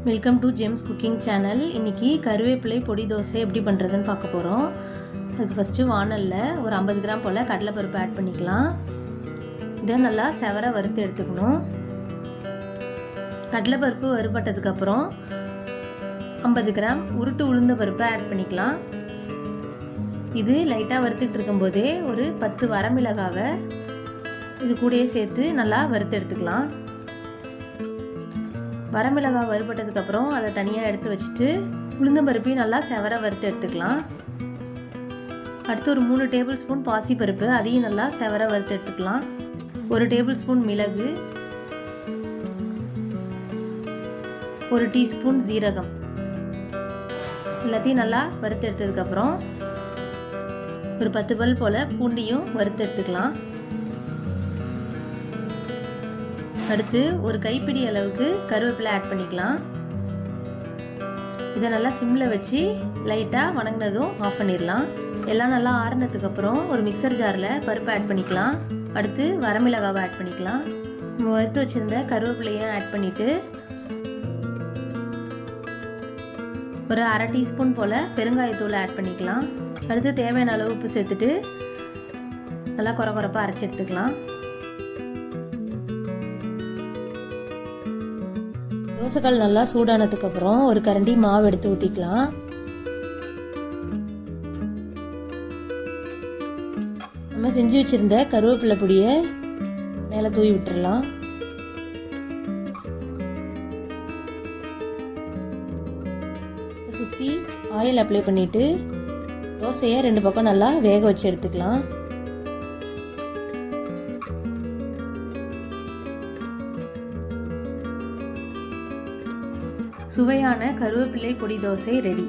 Welcome to gems cooking channel. இன்றைக்கி கருவேப்பிலை பொடி தோசை எப்படி பண்ணுறதுன்னு பார்க்க போகிறோம். அதுக்கு ஃபஸ்ட்டு வானலில் ஒரு 50 கிராம் போல் கடலைப்பருப்பு ஆட் பண்ணிக்கலாம். இதை நல்லா செவர வறுத்து எடுத்துக்கணும். கடலைப்பருப்பு வறுபட்டதுக்கப்புறம் 50 கிராம் உருட்டு உளுந்த பருப்பை ஆட் பண்ணிக்கலாம். இது லைட்டாக வறுத்துக்கிட்டு இருக்கும்போதே ஒரு 10 வரமிளகாவை இது கூடயே சேர்த்து நல்லா வறுத்து எடுத்துக்கலாம். வரமிளகாய் வறுபட்டதுக்கப்புறம் அதை தனியாக எடுத்து வச்சுட்டு உளுந்தம்பருப்பையும் நல்லா செவர வறுத்து எடுத்துக்கலாம். அடுத்து ஒரு 3 டேபிள் ஸ்பூன் பாசிப்பருப்பு, அதையும் நல்லா செவர வறுத்து எடுத்துக்கலாம். 1 டேபிள் ஸ்பூன் மிளகு, 1 டீஸ்பூன் ஜீரகம், எல்லாத்தையும் நல்லா வறுத்து எடுத்ததுக்கப்புறம் ஒரு 10 பல் போல் பூண்டையும் வறுத்து எடுத்துக்கலாம். அடுத்து ஒரு கைப்பிடி அளவுக்கு கருவேப்பிலை ஆட் பண்ணிக்கலாம். இதை நல்லா சிம்மில் வச்சு லைட்டாக வணங்கினதும் ஆஃப் பண்ணிடலாம். எல்லாம் நல்லா ஆறுனதுக்கப்புறம் ஒரு மிக்சர் ஜாரில் பருப்பு ஆட் பண்ணிக்கலாம். அடுத்து வரமிளகாவை ஆட் பண்ணிக்கலாம். நம்ம வறுத்து வச்சுருந்த கருவேப்பிலையும் ஆட் பண்ணிவிட்டு ஒரு 1/2 டீஸ்பூன் போல் பெருங்காயத்தூள் ஆட் பண்ணிக்கலாம். அடுத்து தேவையான அளவு உப்பு சேர்த்துட்டு நல்லா கொரப்பாக அரைச்சி எடுத்துக்கலாம். தோசைக்கல் நல்லா சூடானதுக்கப்புறம் ஒரு கரண்டி மாவு எடுத்து ஊற்றிக்கலாம். நம்ம செஞ்சு வச்சுருந்த கருவேப்பிலை பொடியை மேலே தூவி விட்டுடலாம். சுற்றி ஆயில் அப்ளை பண்ணிவிட்டு தோசையை 2 பக்கம் நல்லா வேக வச்சு எடுத்துக்கலாம். சுவையான கருவேப்பிலை பொடி தோசை ரெடி.